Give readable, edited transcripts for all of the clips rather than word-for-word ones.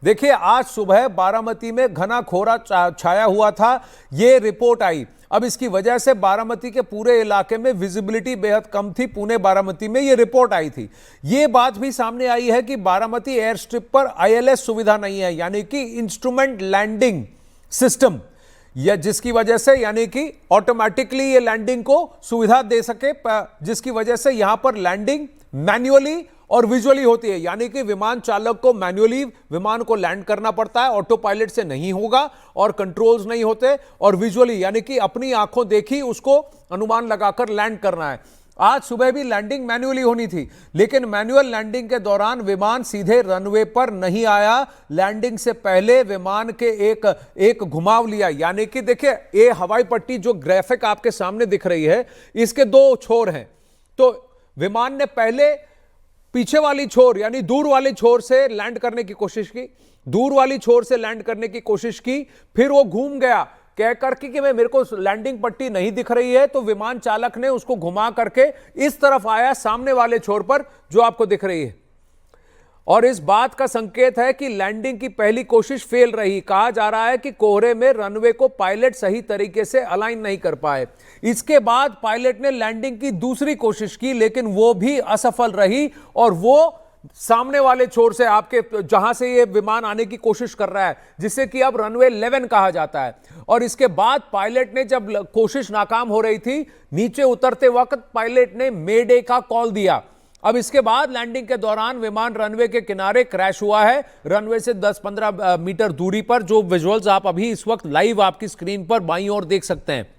देखिए, आज सुबह बारामती में घना कोहरा छाया हुआ था, ये रिपोर्ट आई। अब इसकी वजह से बारामती के पूरे इलाके में विजिबिलिटी बेहद कम थी। पुणे बारामती में ये रिपोर्ट आई थी। ये बात भी सामने आई है कि बारामती एयर स्ट्रिप पर आईएलएस सुविधा नहीं है, यानी कि इंस्ट्रूमेंट लैंडिंग सिस्टम, या जिसकी वजह से यानी कि ऑटोमेटिकली ये लैंडिंग को सुविधा दे सके, जिसकी वजह से यहां पर लैंडिंग मैन्युअली और विजुअली होती है, यानी कि विमान चालक को मैन्युअली विमान को लैंड करना पड़ता है, ऑटो पायलट से नहीं होगा और कंट्रोल्स नहीं होते, और विजुअली यानी कि अपनी आंखों देखी उसको अनुमान लगाकर लैंड करना है। आज सुबह भी लैंडिंग मैन्युअली होनी थी, लेकिन मैन्युअल लैंडिंग के दौरान विमान सीधे रनवे पर नहीं आया। लैंडिंग से पहले विमान के एक घुमाव लिया, यानी कि देखिए ये हवाई पट्टी जो ग्राफिक आपके सामने दिख रही है, इसके दो छोर हैं। तो विमान ने पहले पीछे वाली छोर यानी दूर वाली छोर से लैंड करने की कोशिश की, दूर वाली छोर से लैंड करने की कोशिश की, फिर वो घूम गया कह करके कि मेरे को लैंडिंग पट्टी नहीं दिख रही है, तो विमान चालक ने उसको घुमा करके इस तरफ आया, सामने वाले छोर पर जो आपको दिख रही है, और इस बात का संकेत है कि लैंडिंग की पहली कोशिश फेल रही। कहा जा रहा है कि कोहरे में रनवे को पायलट सही तरीके से अलाइन नहीं कर पाए। इसके बाद पायलट ने लैंडिंग की दूसरी कोशिश की, लेकिन वो भी असफल रही, और वो सामने वाले छोर से आपके जहां से ये विमान आने की कोशिश कर रहा है, जिसे कि अब रनवे 11 कहा जाता है। और इसके बाद पायलट ने जब कोशिश नाकाम हो रही थी, नीचे उतरते वक्त पायलट ने मेडे का कॉल दिया। अब इसके बाद लैंडिंग के दौरान विमान रनवे के किनारे क्रैश हुआ है, रनवे से 10-15 मीटर दूरी पर, जो विजुअल्स आप अभी इस वक्त लाइव आपकी स्क्रीन पर बाईं ओर देख सकते हैं।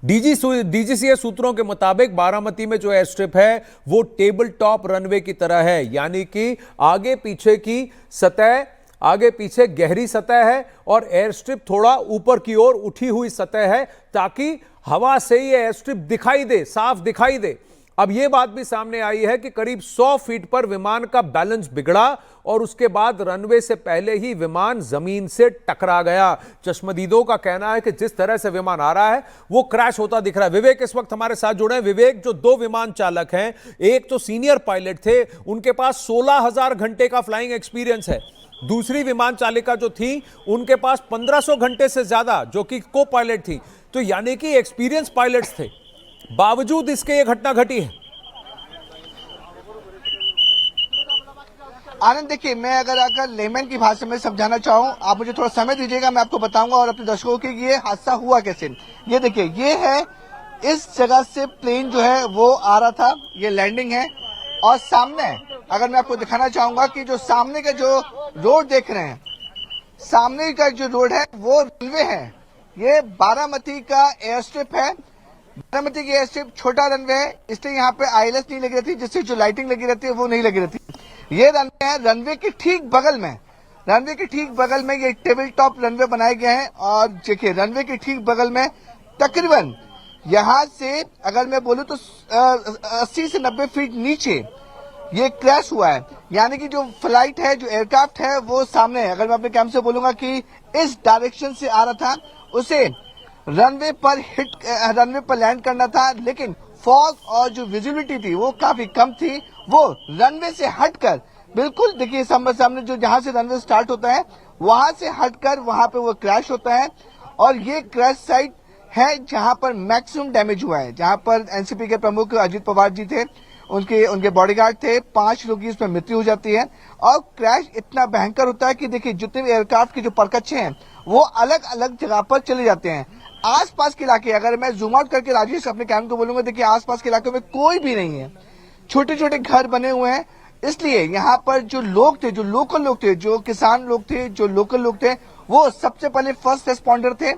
डीजीसीए सूत्रों के मुताबिक बारामती में जो एयर स्ट्रिप है वो टेबल टॉप रनवे की तरह है, यानी कि आगे पीछे की सतह, आगे पीछे गहरी सतह है और एयर स्ट्रिप थोड़ा ऊपर की ओर उठी हुई सतह है, ताकि हवा से ये एयर स्ट्रिप दिखाई दे, साफ दिखाई दे। अब यह बात भी सामने आई है कि करीब 100 फीट पर विमान का बैलेंस बिगड़ा और उसके बाद रनवे से पहले ही विमान जमीन से टकरा गया। चश्मदीदों का कहना है कि जिस तरह से विमान आ रहा है वो क्रैश होता दिख रहा है। विवेक इस वक्त हमारे साथ जुड़े हैं। विवेक, जो दो विमान चालक हैं, एक तो सीनियर पायलट थे, उनके पास 16,000 घंटे का फ्लाइंग एक्सपीरियंस है, दूसरी विमान चालिका जो थी उनके पास 1500 घंटे से ज्यादा, जो कि को पायलट थी, तो यानी कि एक्सपीरियंस पायलट्स थे, बावजूद इसके ये घटना घटी है। आनंद, देखिए, मैं अगर लेमन की भाषा में समझाना चाहूँ, आप मुझे थोड़ा समय दीजिएगा, मैं आपको बताऊंगा और अपने दर्शकों के ये हादसा हुआ कैसे। ये देखिए, ये है, इस जगह से प्लेन जो है वो आ रहा था, ये लैंडिंग है, और सामने अगर मैं आपको दिखाना चाहूंगा कि जो सामने का जो रोड देख रहे हैं, सामने का जो रोड है वो रनवे है। ये बारामती का एयर स्ट्रिप है। बारामती की एयर स्ट्रिप छोटा रनवे है, इसलिए यहाँ पे आईएलएस नहीं लगी रहती, जिससे जो लाइटिंग लगी रहती है वो नहीं लगी रहती। ये रनवे है, रनवे के ठीक बगल में, रनवे के ठीक बगल में ये टेबल टॉप रनवे बनाए गए हैं। और देखिए, रनवे के ठीक बगल में तकरीबन यहाँ से अगर मैं बोलूँ तो 80 से 90 फीट नीचे ये क्रैश हुआ है। यानी कि जो फ्लाइट है, जो एयरक्राफ्ट है, वो सामने है। अगर मैं अपने कैम से बोलूंगा कि इस डायरेक्शन से आ रहा था, उसे रनवे पर लैंड करना था, लेकिन फॉग और जो विजिबिलिटी थी वो काफी कम थी। वो रनवे से हटकर, बिल्कुल देखिए सामने जो जहां से रनवे स्टार्ट होता है वहां से हटकर वहां पे वो क्रैश होता है। और ये क्रैश साइट है जहां पर मैक्सिमम डैमेज हुआ है, जहां पर एनसीपी के प्रमुख अजीत पवार जी थे, उनके बॉडीगार्ड थे, 5 लोगों की इसमें मृत्यु हो जाती है। और क्रैश इतना भयंकर होता है कि देखिए, जितने भी एयरक्राफ्ट के जो परकच्चे हैं वो अलग अलग जगह पर चले जाते हैं। आसपास के इलाके, अगर मैं जूम आउट करके राजेश अपने कैम को बोलूंगा, देखिए आसपास के इलाकों में कोई भी नहीं है, छोटे छोटे घर बने हुए हैं। इसलिए यहाँ पर जो लोग थे, जो लोकल लोग थे, जो किसान लोग थे, जो लोकल लोग थे, वो सबसे पहले फर्स्ट रेस्पॉन्डर थे,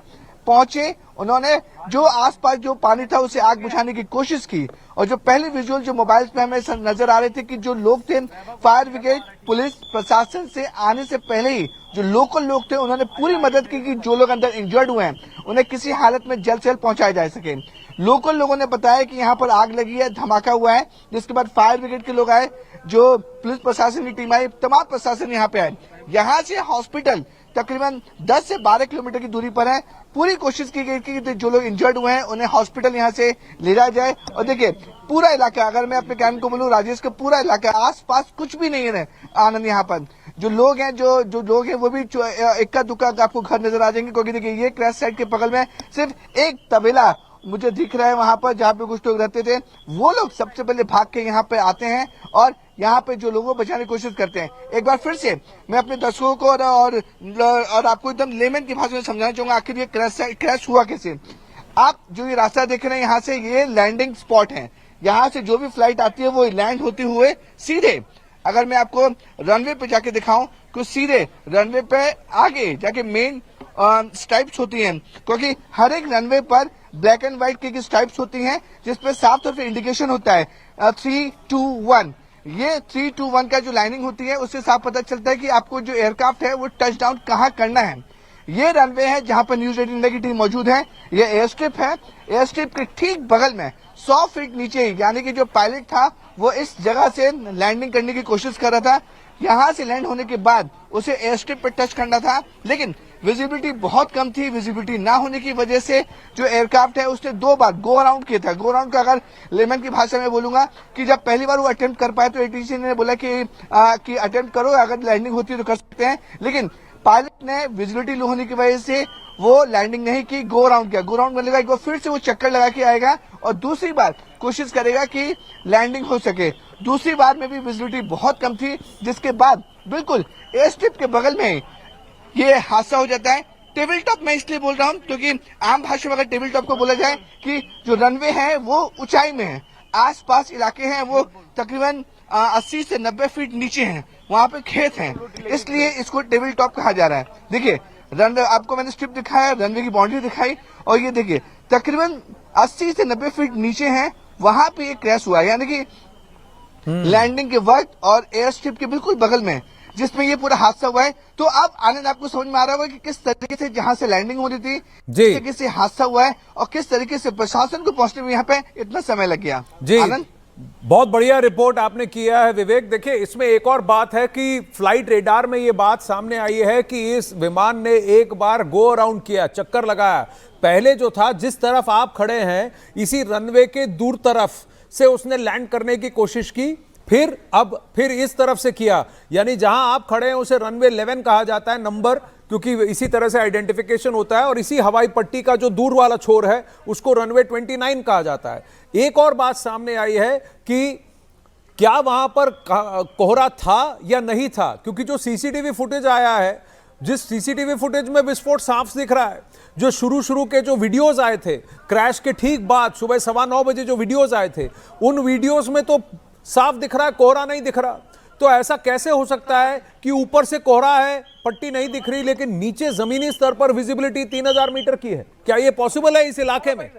पहुंचे। उन्होंने जो आसपास जो पानी था उसे आग बुझाने की कोशिश की। और जो पहले विजुअल जो मोबाइल्स पे हमें नजर आ रहे थे कि जो लोग थे, फायर ब्रिगेड, पुलिस प्रशासन से आने से पहले ही जो लोकल लोग थे उन्होंने पूरी मदद की कि जो लोग अंदर इंजर्ड हुए हैं उन्हें किसी हालत में जल्द से जल्द पहुंचाया जा सके। लोकल लोगों ने बताया कि यहाँ पर आग लगी है, धमाका हुआ है, जिसके बाद फायर ब्रिगेड के लोग आए, जो पुलिस प्रशासन की टीम आई, तमाम प्रशासन यहाँ पे आए। यहाँ से हॉस्पिटल तकरीबन 10 से 12 किलोमीटर की दूरी पर है। पूरी कोशिश की गई कि जो लोग इंजर्ड हुए हैं उन्हें हॉस्पिटल यहां से ले जाया जाए। और देखिए पूरा इलाका, अगर मैं अपने कैन को बोलूं राजेश का पूरा इलाका, आसपास कुछ भी नहीं है आनंद। यहाँ पर जो लोग हैं जो लोग हैं वो भी इक्का दुक्का आपको घर नजर आ जाएंगे, क्योंकि देखिए ये क्रैश साइट के बगल में सिर्फ एक तबेला मुझे दिख रहा है वहां पर, जहां पे कुछ लोग रहते थे। वो लोग सबसे पहले भाग के यहाँ पे आते हैं और यहाँ पे जो लोगों को बचाने की कोशिश करते हैं। एक बार फिर से मैं अपने दर्शकों को और आपको एकदम लेमन की भाषा में समझाना चाहूंगा आखिर ये क्रैश हुआ कैसे। आप जो ये रास्ता देख रहे हैं यहाँ से, ये लैंडिंग स्पॉट है। यहाँ से जो भी फ्लाइट आती है वो लैंड होते हुए सीधे, अगर मैं आपको रनवे पे जाके दिखाऊं तो सीधे रनवे पे आगे जाके मेन स्ट्राइप्स होती हैं, क्योंकि हर एक रनवे पर ब्लैक एंड व्हाइट की स्ट्राइप्स होती हैं जिसपे साफ तौर पे इंडिकेशन होता है 3-2-1। ये 3-2-1 का जो लाइनिंग होती है उससे साफ पता चलता है कि आपको जो एयरक्राफ्ट है वो टच डाउन कहाँ करना है। ये रनवे है जहां पर न्यूज 18 इंडिया की टीम मौजूद है। ये एयर स्ट्रिप है। एयर स्ट्रिप के ठीक बगल में 100 फीट नीचे यानी कि जो पायलट था वो इस जगह से लैंडिंग करने की कोशिश कर रहा था। यहां से लैंड होने के बाद उसे एयर स्ट्रिप पर टच करना था, लेकिन विजिबिलिटी बहुत कम थी। विजिबिलिटी ना होने की वजह से जो एयरक्राफ्ट है उसने 2 बार गो अराउंड किया था। गो अराउंड का अगर लेमन की भाषा में बोलूंगा कि जब पहली बार वो अटेम्प्ट कर पाए तो एटीसी ने बोला कि अटेम्प्ट करो, अगर लैंडिंग होती है तो कर सकते हैं, लेकिन पायलट ने विजिबिलिटी लो होने की वजह से वो लैंडिंग नहीं की, गो अराउंड किया। गो अराउंड करने का एक बार फिर से वो चक्कर लगा के आएगा और दूसरी बार कोशिश करेगा कि लैंडिंग हो सके। दूसरी बार में भी विजिबिलिटी बहुत कम थी, जिसके बाद बिल्कुल एयर स्ट्रिप के बगल में ये हादसा हो जाता है। टेबल टॉप मैं इसलिए बोल रहा हूं क्योंकि आम भाषा में अगर टेबल टॉप को बोला जाए कि जो रनवे है वो ऊंचाई में है, आसपास इलाके हैं वो तकरीबन 80 से 90 फीट नीचे हैं, वहां पे खेत हैं, इसलिए इसको टेबल टॉप कहा जा रहा है। देखिए रनवे आपको मैंने स्ट्रिप दिखाया, रनवे की बाउंड्री दिखाई, और ये देखिए तकरीबन 80 से 90 फीट नीचे हैं, वहां पे ये क्रैश हुआ है, यानी कि लैंडिंग के वक्त और एयर स्ट्रिप के बिल्कुल बगल में जिसमें ये पूरा हादसा हुआ है। तो अब आनंद आपको समझ में आ रहा होगा कि किस तरीके से जहां से लैंडिंग हो रही थी, किस तरीके से हादसा हुआ है और किस तरीके से प्रशासन को पहुंचने में यहाँ पे इतना समय लग गया। जी आनंद, बहुत बढ़िया रिपोर्ट आपने किया है विवेक। देखिए इसमें एक और बात है कि फ्लाइट रेडार में ये बात सामने आई है कि इस विमान ने एक बार गो अराउंड किया, चक्कर लगाया। पहले जो था जिस तरफ आप खड़े हैं इसी रनवे के दूर तरफ से उसने लैंड करने की कोशिश की, फिर इस तरफ से किया, यानी जहां आप खड़े हैं उसे रनवे 11 कहा जाता है नंबर, क्योंकि इसी तरह से आइडेंटिफिकेशन होता है, और इसी हवाई पट्टी का जो दूर वाला छोर है उसको रनवे 29 कहा जाता है। एक और बात सामने आई है कि क्या वहां पर कोहरा था या नहीं था, क्योंकि जो सीसीटीवी फुटेज आया है, जिस सीसीटीवी फुटेज में विस्फोट साफ दिख रहा है, जो शुरू के जो वीडियोस आए थे क्रैश के ठीक बाद सुबह 9:15 बजे जो वीडियोस आए थे, उन वीडियोस में तो साफ दिख रहा है, कोहरा नहीं दिख रहा। तो ऐसा कैसे हो सकता है कि ऊपर से कोहरा है, पट्टी नहीं दिख रही, लेकिन नीचे जमीनी स्तर पर विजिबिलिटी 3000 मीटर की है? क्या यह पॉसिबल है इस इलाके में?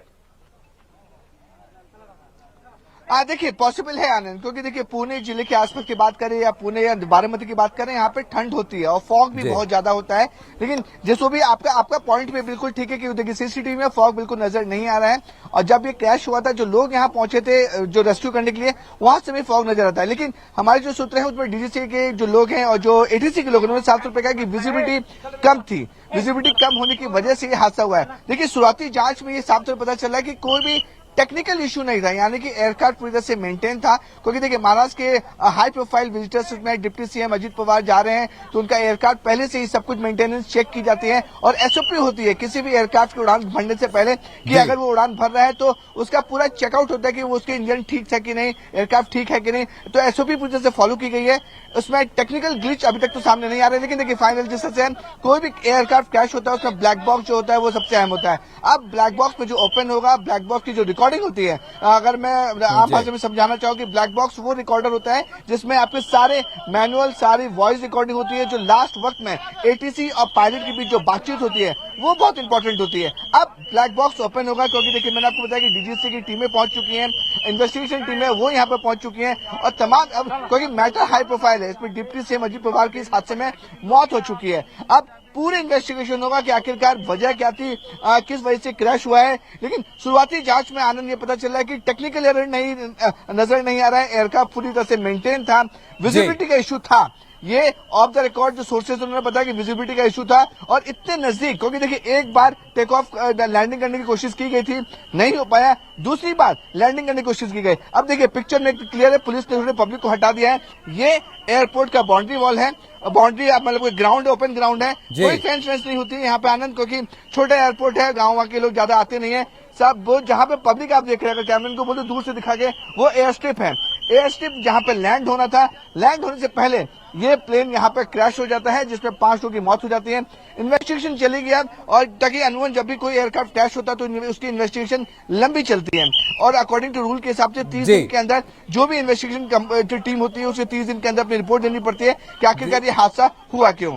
देखिए पॉसिबल है आनंद, क्योंकि देखिए पुणे जिले के आसपास की बात करें या पुणे या बारामती की बात करें, यहाँ पे ठंड होती है और फॉग भी बहुत ज्यादा होता है। लेकिन जैसो भी आपका पॉइंट भी बिल्कुल ठीक है कि देखिए सीसीटीवी में फॉग बिल्कुल नजर नहीं आ रहा है, और जब ये क्रैश हुआ था जो लोग यहाँ पहुंचे थे जो रेस्क्यू करने के लिए, वहां से भी फॉग नजर आता है। लेकिन हमारे जो सूत्र है उसमें डीजीसी के जो लोग हैं और जो एटीसी के लोग हैं उन्होंने साफ तौर पर कहा कि विजिबिलिटी कम थी, विजिबिलिटी कम होने की वजह से ये हादसा हुआ है। देखिए शुरुआती जांच में ये साफ तौर पर पता चला कि कोई भी टेक्निकल इशू नहीं था, यानी कि एयरक्राफ्ट पूरी तरह से मेंटेन था, क्योंकि देखिए महाराष्ट्र के हाई प्रोफाइल विजिटर्स में डिप्टी सीएम अजित पवार जा रहे हैं, तो उनका एयरक्राफ्ट पहले से ही सब कुछ मेंटेनेंस चेक की जाती है और एसओपी होती है किसी भी एयरक्राफ्ट की उड़ान भरने से पहले कि अगर वो उड़ान भर रहा है तो उसका पूरा चेकआउट होता है कि वो उसके इंजन ठीक है कि नहीं, एयरक्राफ्ट ठीक है कि नहीं। तो एसओपी पूरी तरह से फॉलो की गई है, उसमें टेक्निकल ग्लिच अभी तक तो सामने नहीं आ रहा है। लेकिन देखिए फाइनल जिस तरह से कोई भी एयरक्राफ्ट क्रैश होता है उसमें ब्लैक बॉक्स जो होता है वो सबसे अहम होता है। अब ब्लैक बॉक्स में जो ओपन होगा, ब्लैक बॉक्स की जो रिकॉर्डिंग होती है, अगर मैं आम भाषा में समझाना चाहूँ कि ब्लैक बॉक्स वो रिकॉर्डर होता है जिसमें आपके सारे मैनुअल, सारी वॉइस रिकॉर्डिंग होती है, जो लास्ट वक्त में एटीसी और पायलट के बीच जो बातचीत होती है वो बहुत इंपॉर्टेंट होती है। अब ब्लैक बॉक्स ओपन होगा, क्योंकि देखिए मैंने आपको बताया कि डीजीसी की टीमें पहुंच चुकी हैं, इन्वेस्टिगेशन टीमें वो यहाँ पर पहुंच चुकी हैं, और तमाम अब क्योंकि मैटर हाई प्रोफाइल है, इसमें डिप्टी सीएम अजित पवार की इस हादसे में मौत हो चुकी है। अब पूरे इन्वेस्टिगेशन होगा कि आखिरकार वजह क्या थी, किस वजह से क्रैश हुआ है। लेकिन शुरुआती जांच में आनंद ये पता चला है कि टेक्निकल एरर नजर नहीं आ रहा है, एयरक्राफ्ट पूरी तरह से मेंटेन था, विजिबिलिटी का इशू था, ये ऑफ द रिकॉर्ड जो सोर्सेज उन्होंने बताया कि विजिबिलिटी का इशू था और इतने नजदीक, क्योंकि देखिए एक बार टेक ऑफ लैंडिंग करने की कोशिश की गई थी, नहीं हो पाया, दूसरी बार लैंडिंग करने की कोशिश की गई। अब देखिए पिक्चर में क्लियर है, पुलिस ने पब्लिक को हटा दिया है। ये एयरपोर्ट का बाउंड्री वॉल है, बाउंड्री मतलब कोई ग्राउंड, ओपन ग्राउंड है, कोई फेंस नहीं होती है यहाँ पे आनंद, क्योंकि छोटा एयरपोर्ट है, गाँव के लोग ज्यादा आते नहीं है। सब वो जहाँ पे पब्लिक आप देख रहे हैं, कैमरे को बोलो दूर से दिखा के, वो एयर स्ट्रिप है। एयर स्ट्रिप जहाँ पे लैंड होना था, लैंड होने से पहले ये प्लेन यहाँ पे क्रैश हो जाता है, जिसमें 5 लोगों की मौत हो जाती है। इन्वेस्टिगेशन चली गई अब, और ताकि अनवन जब भी कोई एयरक्राफ्ट क्रैश होता है तो उसकी इन्वेस्टिगेशन लंबी चलती है, और अकॉर्डिंग टू रूल के हिसाब से 30 दिन के अंदर जो भी इन्वेस्टिगेशन टीम होती है उसे 30 दिन के अंदर अपनी रिपोर्ट देनी पड़ती है कि आखिरकार ये हादसा हुआ क्यों।